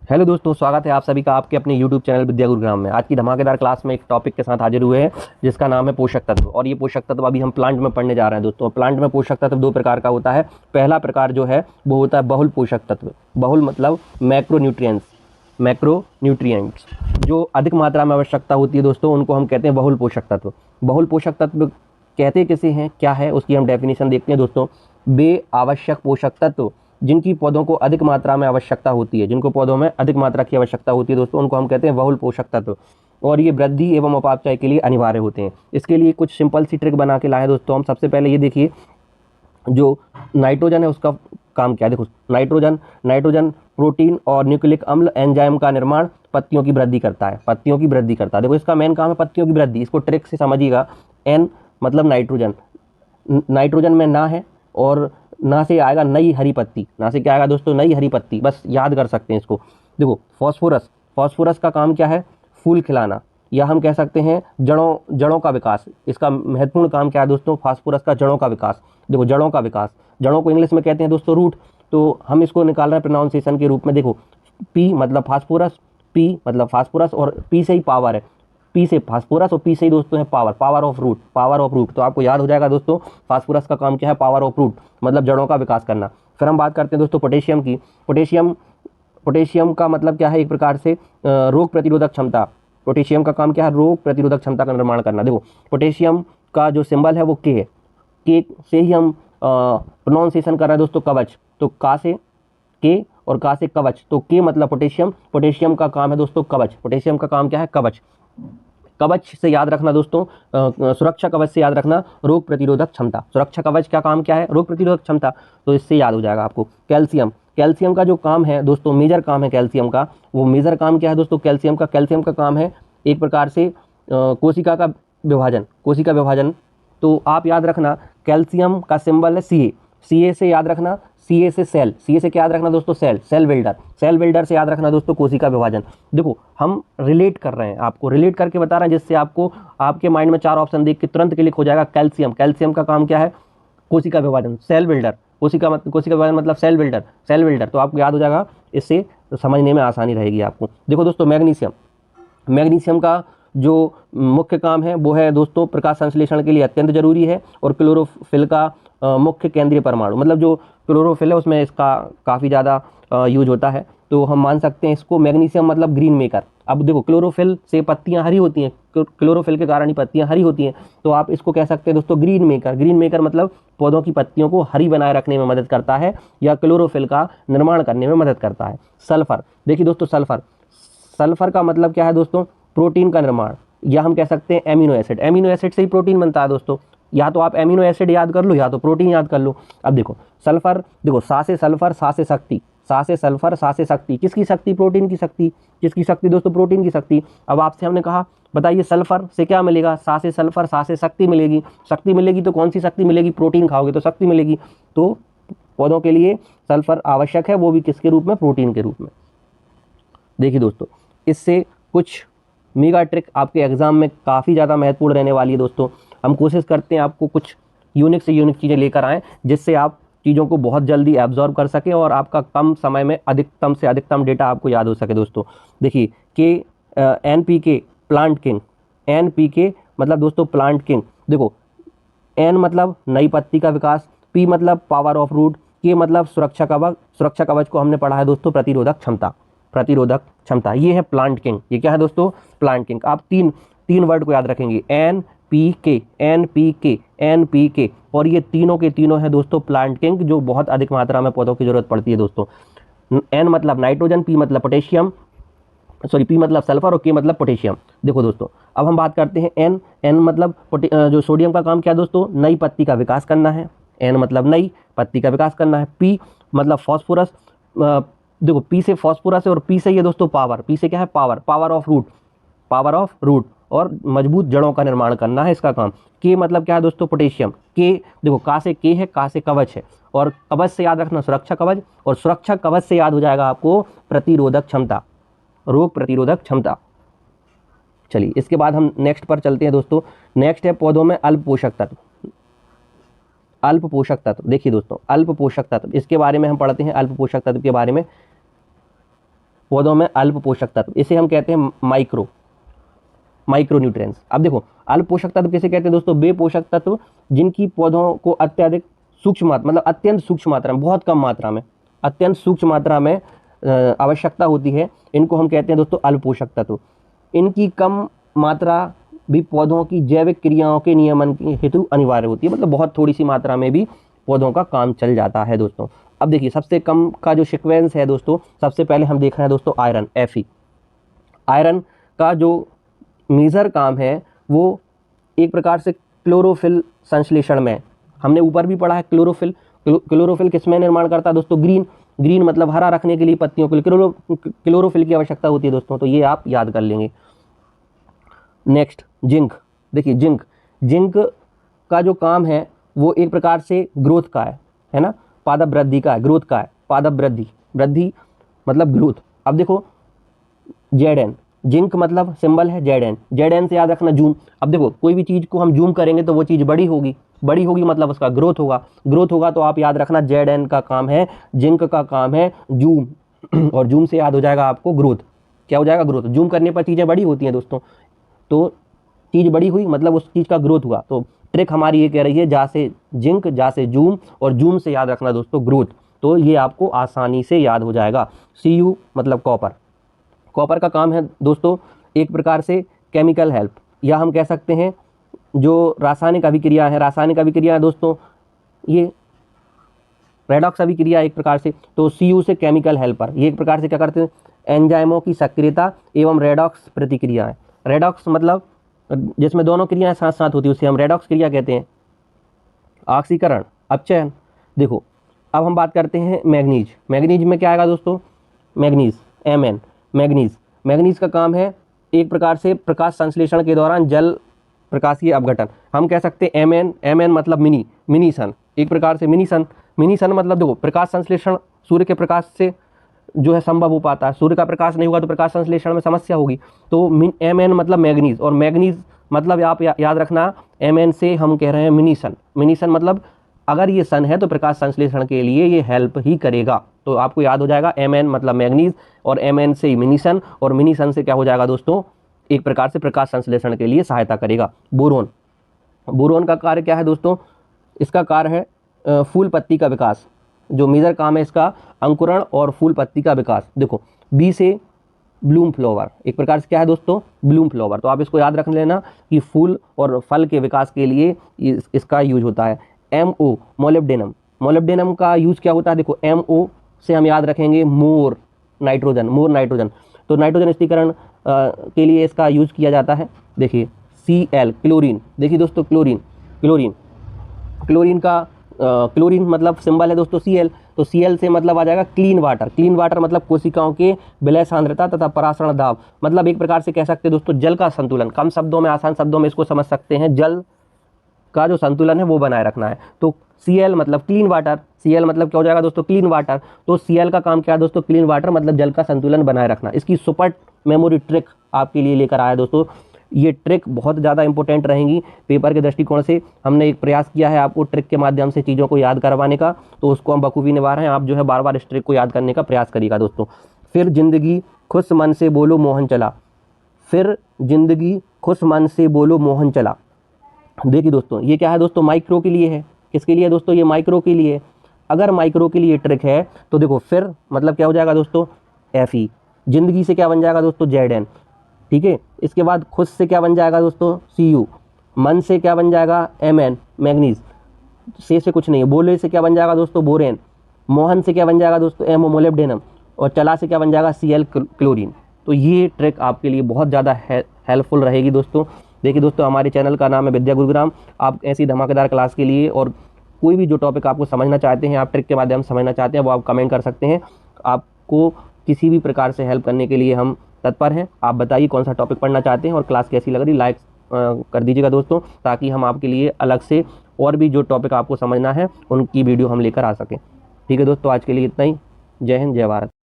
Hello दोस्तों, स्वागत है आप सभी का आपके अपने YouTube चैनल विद्या गुरुग्राम में। आज की धमाकेदार क्लास में एक टॉपिक के साथ हाजिर हुए हैं जिसका नाम है पोषक तत्व। और ये पोषक तत्व अभी हम प्लांट में पढ़ने जा रहे हैं दोस्तों। प्लांट में पोषक तत्व दो प्रकार का होता है। पहला प्रकार जो है वो होता है बहुल पोषक तत्व। बहुल मतलब मैक्रोन्यूट्रिएंट्स जो अधिक मात्रा में आवश्यकता होती है दोस्तों, उनको हम कहते हैं बहुल पोषक तत्व। बहुल पोषक तत्व कहते किसे हैं, क्या है, उसकी हम डेफिनेशन देखते हैं दोस्तों। वे आवश्यक पोषक तत्व जिनकी पौधों को अधिक मात्रा में आवश्यकता होती है, जिनको पौधों में अधिक मात्रा की आवश्यकता होती है दोस्तों, उनको हम कहते हैं बहुल पोषक तत्व। और ये वृद्धि एवं उपापचय के लिए अनिवार्य होते हैं। इसके लिए कुछ सिंपल सी ट्रिक बना के लाए दोस्तों हम। सबसे पहले ये देखिए, जो नाइट्रोजन है उसका काम क्या है। देखो, नाइट्रोजन प्रोटीन और न्यूक्लिक अम्ल एंजाइम का निर्माण, पत्तियों की वृद्धि करता है। देखो, इसका मेन काम है पत्तियों की वृद्धि। इसको ट्रिक से समझिएगा। एन मतलब नाइट्रोजन में ना है और ना से आएगा नई हरी पत्ती। ना से क्या आएगा दोस्तों, नई हरी पत्ती। बस याद कर सकते हैं इसको। देखो, फॉस्फोरस का काम क्या है, फूल खिलाना, या हम कह सकते हैं जड़ों का विकास। इसका महत्वपूर्ण काम क्या है दोस्तों, फास्फोरस का जड़ों का विकास। देखो, जड़ों का विकास, जड़ों को इंग्लिश में कहते हैं दोस्तों रूट। तो हम इसको निकाल रहे हैं प्रोनाउंसिएशन के रूप में। देखो, पी मतलब फास्फोरस और पी से ही पावर है। पी से फास्फोरस और पी से ही दोस्तों है पावर ऑफ रूट। तो आपको याद हो जाएगा दोस्तों, फास्फोरस का काम क्या है, पावर ऑफ रूट मतलब जड़ों का विकास करना। फिर हम बात करते हैं दोस्तों पोटेशियम की। पोटेशियम का मतलब क्या है, एक प्रकार से रोग प्रतिरोधक क्षमता। पोटेशियम का काम क्या है, रोग प्रतिरोधक क्षमता का निर्माण करना। देखो, पोटेशियम का जो सिंबल है वो के है। के से ही हम प्रोनाउंसिएशन कर रहे हैं दोस्तों, कवच। तो का से के और का से कवच। तो के मतलब पोटेशियम का काम है दोस्तों कवच। पोटेशियम का काम क्या है, कवच से याद रखना दोस्तों, सुरक्षा कवच से याद रखना रोग प्रतिरोधक क्षमता। सुरक्षा कवच का काम क्या है, रोग प्रतिरोधक क्षमता। तो इससे याद हो जाएगा आपको। कैल्शियम का जो काम है दोस्तों, मेजर काम है कैल्शियम का। वो मेजर काम क्या है दोस्तों, कैल्शियम का काम है एक प्रकार से कोशिका विभाजन। तो आप याद रखना, कैल्शियम का सिंबल है सी ए से याद रखना, सी से क्या याद रखना दोस्तों, सेल बिल्डर से याद रखना दोस्तों कोशिका विभाजन। देखो, हम रिलेट कर रहे हैं, आपको रिलेट करके बता रहे हैं, जिससे आपको आपके माइंड में 4 ऑप्शन देख के तुरंत क्लिक हो जाएगा। कैल्शियम का काम क्या है, कोशिका विभाजन। सेल बिल्डर, कोशिका विभाजन मतलब सेल बिल्डर। तो आपको याद हो जाएगा, इससे समझने में आसानी रहेगी आपको। देखो दोस्तों, मैग्नीशियम का जो मुख्य काम है वो है दोस्तों प्रकाश संश्लेषण के लिए अत्यंत जरूरी है। और क्लोरोफिल का मुख्य केंद्रीय परमाणु, मतलब जो क्लोरोफिल है उसमें इसका काफ़ी ज़्यादा यूज होता है। तो हम मान सकते हैं इसको मैग्नीशियम मतलब ग्रीन मेकर। अब देखो, क्लोरोफिल से पत्तियां हरी होती हैं, क्लोरोफिल के कारण ही पत्तियां हरी होती हैं। तो आप इसको कह सकते हैं दोस्तों ग्रीन मेकर मतलब पौधों की पत्तियों को हरी बनाए रखने में मदद करता है, या क्लोरोफिल का निर्माण करने में मदद करता है। सल्फर, देखिए दोस्तों, सल्फर का मतलब क्या है दोस्तों, प्रोटीन का निर्माण, या हम कह सकते हैं एमिनो एसिड से ही प्रोटीन बनता है दोस्तों। या तो आप एमिनो एसिड याद कर लो या तो प्रोटीन याद कर लो। अब देखो, सल्फर, देखो सा से सल्फर सा से शक्ति। किसकी शक्ति, प्रोटीन की शक्ति। किसकी शक्ति दोस्तों, प्रोटीन की शक्ति। अब आपसे हमने कहा बताइए सल्फर से क्या मिलेगा, सा से सल्फर सा से शक्ति मिलेगी। तो कौन सी शक्ति मिलेगी, प्रोटीन खाओगे तो शक्ति मिलेगी। तो पौधों के लिए सल्फर आवश्यक है, वो भी किसके रूप में, प्रोटीन के रूप में। देखिए दोस्तों, इससे कुछ मेगा ट्रिक आपके एग्जाम में काफ़ी ज़्यादा महत्वपूर्ण रहने वाली है दोस्तों। हम कोशिश करते हैं आपको कुछ यूनिक चीज़ें लेकर आएँ, जिससे आप चीज़ों को बहुत जल्दी एब्जॉर्ब कर सकें और आपका कम समय में अधिकतम से अधिकतम डेटा आपको याद हो सके दोस्तों। देखिए, NPK प्लांट किंग, NPK मतलब दोस्तों प्लांट किंग। देखो, N मतलब नई पत्ती का विकास, P मतलब पावर ऑफ रूट, K मतलब सुरक्षा कवच को हमने पढ़ा है दोस्तों प्रतिरोधक क्षमता। ये है प्लांट किंग। ये क्या है दोस्तों, प्लांट किंग। आप तीन वर्ड को याद रखेंगे, NPK, और ये तीनों के तीनों है दोस्तों प्लांट किंग, जो बहुत अधिक मात्रा में पौधों की जरूरत पड़ती है दोस्तों। N मतलब नाइट्रोजन, P मतलब सल्फर और K मतलब पोटेशियम। देखो दोस्तों, अब हम बात करते हैं N मतलब जो सोडियम का काम क्या है दोस्तों, नई पत्ती का विकास करना है। N मतलब नई पत्ती का विकास करना है। P मतलब फॉस्फोरस, देखो P से फॉस्फोरस है और P से ये दोस्तों पावर। P से क्या है, पावर ऑफ रूट और मजबूत जड़ों का निर्माण करना है इसका काम। K मतलब क्या है दोस्तों, पोटेशियम। K देखो, का से K है, का से कवच है, और कवच से याद रखना सुरक्षा कवच, और सुरक्षा कवच से याद हो जाएगा आपको प्रतिरोधक क्षमता, रोग प्रतिरोधक क्षमता। चलिए, इसके बाद हम नेक्स्ट पर चलते हैं दोस्तों। नेक्स्ट है पौधों में अल्प पोषक तत्व। देखिए दोस्तों, अल्प पोषक तत्व, इसके बारे में हम पढ़ते हैं। अल्प पोषक तत्व के बारे में पौधों में अल्प पोषक तत्व, इसे हम कहते हैं माइक्रो न्यूट्रिएंट्स। अब देखो अल्प पोषक तत्व किसे कहते हैं दोस्तों? वे पोषक तत्व जिनकी पौधों को अत्यधिक सूक्ष्म मात्रा, मतलब अत्यंत सूक्ष्म मात्रा में, बहुत कम मात्रा में, अत्यंत सूक्ष्म मात्रा में आवश्यकता होती है, इनको हम कहते हैं दोस्तों अल्प पोषक तत्व। इनकी कम मात्रा भी पौधों की जैविक क्रियाओं के नियमन के हेतु अनिवार्य होती है, मतलब बहुत थोड़ी सी मात्रा में भी पौधों का काम चल जाता है दोस्तों। अब देखिए सबसे कम का जो सीक्वेंस है दोस्तों, सबसे पहले हम देख रहे हैं दोस्तों आयरन, Fe। आयरन का जो मेजर काम है वो एक प्रकार से क्लोरोफिल संश्लेषण में, हमने ऊपर भी पढ़ा है क्लोरोफिल। क्लोरोफिल किसमें निर्माण करता है दोस्तों? ग्रीन मतलब हरा रखने के लिए पत्तियों के लिए क्लोरोफिल की आवश्यकता होती है दोस्तों, तो ये आप याद कर लेंगे। Next zinc. देखिए जिंक का जो काम है वो एक प्रकार से ग्रोथ का है ना, पादप वृद्धि का है, ग्रोथ का है, पादप वृद्धि मतलब ग्रोथ। अब देखो Zn, जिंक मतलब सिंबल है Zn से याद रखना जूम। अब देखो कोई भी चीज़ को हम जूम करेंगे तो वो चीज़ बड़ी होगी मतलब उसका ग्रोथ होगा, तो आप याद रखना Zn का काम है, जिंक का काम है जूम और जूम से याद हो जाएगा आपको ग्रोथ। क्या हो जाएगा? ग्रोथ। जूम करने पर चीज़ें बड़ी होती हैं दोस्तों, तो चीज़ बड़ी हुई मतलब उस चीज़ का ग्रोथ हुआ। तो ट्रिक हमारी ये कह रही है जा से जिंक, जा से जूम, और जूम से याद रखना दोस्तों ग्रोथ, तो ये आपको आसानी से याद हो जाएगा। Cu मतलब कॉपर का काम है दोस्तों एक प्रकार से केमिकल हेल्प, या हम कह सकते हैं जो रासायनिक अभिक्रिया है दोस्तों, ये रेडॉक्स अभिक्रिया एक प्रकार से, तो Cu से केमिकल हेल्पर, ये एक प्रकार से क्या करते हैं? एंजाइमों की सक्रियता एवं रेडॉक्स प्रतिक्रियाएं। रेडॉक्स मतलब जिसमें दोनों क्रियाएं साथ साथ होती है उसे हम रेडॉक्स क्रिया कहते हैं। ऑक्सीकरण, अपचयन। देखो अब हम बात करते हैं मैग्नीज में क्या आएगा दोस्तों? Mn। मैग्नीज का काम है एक प्रकार से प्रकाश संश्लेषण के दौरान जल प्रकाशीय अपघटन, हम कह सकते हैं Mn मतलब मिनी सन, एक प्रकार से मिनी सन मतलब देखो प्रकाश संश्लेषण सूर्य के प्रकाश से जो है संभव हो पाता है, सूर्य का प्रकाश नहीं होगा तो प्रकाश संश्लेषण में समस्या होगी। तो Mn मतलब मैग्नीज, और मैग्नीज मतलब आप याद रखना Mn से हम कह रहे हैं मिनी सन मतलब अगर ये सन है तो प्रकाश संश्लेषण के लिए ये हेल्प ही करेगा, तो आपको याद हो जाएगा Mn मतलब मैग्नीज, और Mn से मिनी सन, और मिनी सन से क्या हो जाएगा दोस्तों? एक प्रकार से प्रकाश संश्लेषण के लिए सहायता करेगा। बोरोन का कार्य क्या है दोस्तों? इसका कार्य है फूल पत्ती का विकास, जो मेजर काम है इसका अंकुरण और फूल पत्ती का विकास। देखो बी से ब्लूम फ्लावर, एक प्रकार से क्या है दोस्तों? ब्लूम फ्लावर, तो आप इसको याद रख लेना कि फूल और फल के विकास के लिए इसका यूज होता है। MO मोलिब्डेनम का यूज क्या होता है? देखो MO से हम याद रखेंगे मोर नाइट्रोजन, तो नाइट्रोजन स्थिरीकरण के लिए इसका यूज किया जाता है। देखिए Cl क्लोरीन, देखिए दोस्तों क्लोरीन मतलब सिंबल है दोस्तों Cl, तो Cl से मतलब आ जाएगा क्लीन वाटर मतलब कोशिकाओं के विलय सांद्रता तथा परासरण दाब, मतलब एक प्रकार से कह सकते हैं दोस्तों जल का संतुलन। कम शब्दों में, आसान शब्दों में इसको समझ सकते हैं, जल का जो संतुलन है वो बनाए रखना है। तो Cl मतलब क्लीन वाटर, Cl मतलब क्या हो जाएगा दोस्तों? Clean water. तो Cl का काम क्या है दोस्तों? क्लीन वाटर मतलब जल का संतुलन बनाए रखना। इसकी सुपर मेमोरी ट्रिक आपके लिए लेकर आया दोस्तों, ये ट्रिक बहुत ज़्यादा इंपॉर्टेंट रहेंगी पेपर के दृष्टिकोण से। हमने एक प्रयास किया है आपको ट्रिक के माध्यम से चीज़ों को याद करवाने का, तो उसको हम बखूबी निभा रहे हैं। आप जो है बार बार इस ट्रिक को याद करने का प्रयास करिएगा दोस्तों। फिर जिंदगी खुश मन से बोलो मोहन चला, देखिए दोस्तों ये क्या है दोस्तों? माइक्रो के लिए है। किसके लिए दोस्तों? ये माइक्रो के लिए। अगर माइक्रो के लिए ट्रिक है तो देखो फिर मतलब क्या हो जाएगा दोस्तों? Fe। जिंदगी से क्या बन जाएगा दोस्तों? Zn, ठीक है। इसके बाद खुश से क्या बन जाएगा दोस्तों? Cu। मन से क्या बन जाएगा? Mn मैग्नीज, से कुछ नहीं है। बोले से क्या बन जाएगा दोस्तों? बोरेन। मोहन से क्या बन जाएगा दोस्तों? MO मोलिब्डेनम, और चला से क्या बन जाएगा? Cl chlorine. तो ये ट्रिक आपके लिए बहुत ज़्यादा हेल्पफुल रहेगी दोस्तों। देखिए दोस्तों हमारे चैनल का नाम है विद्या गुरुग्राम। आप ऐसी धमाकेदार क्लास के लिए और कोई भी जो टॉपिक आपको समझना चाहते हैं, आप ट्रिक के माध्यम से समझना चाहते हैं, वो आप कमेंट कर सकते हैं। आपको किसी भी प्रकार से हेल्प करने के लिए हम तत्पर हैं। आप बताइए कौन सा टॉपिक पढ़ना चाहते हैं और क्लास कैसी लग रही, लाइक कर दीजिएगा दोस्तों, ताकि हम आपके लिए अलग से और भी जो टॉपिक आपको समझना है उनकी वीडियो हम लेकर आ सकें। ठीक है दोस्तों, आज के लिए इतना ही। जय हिंद, जय भारत।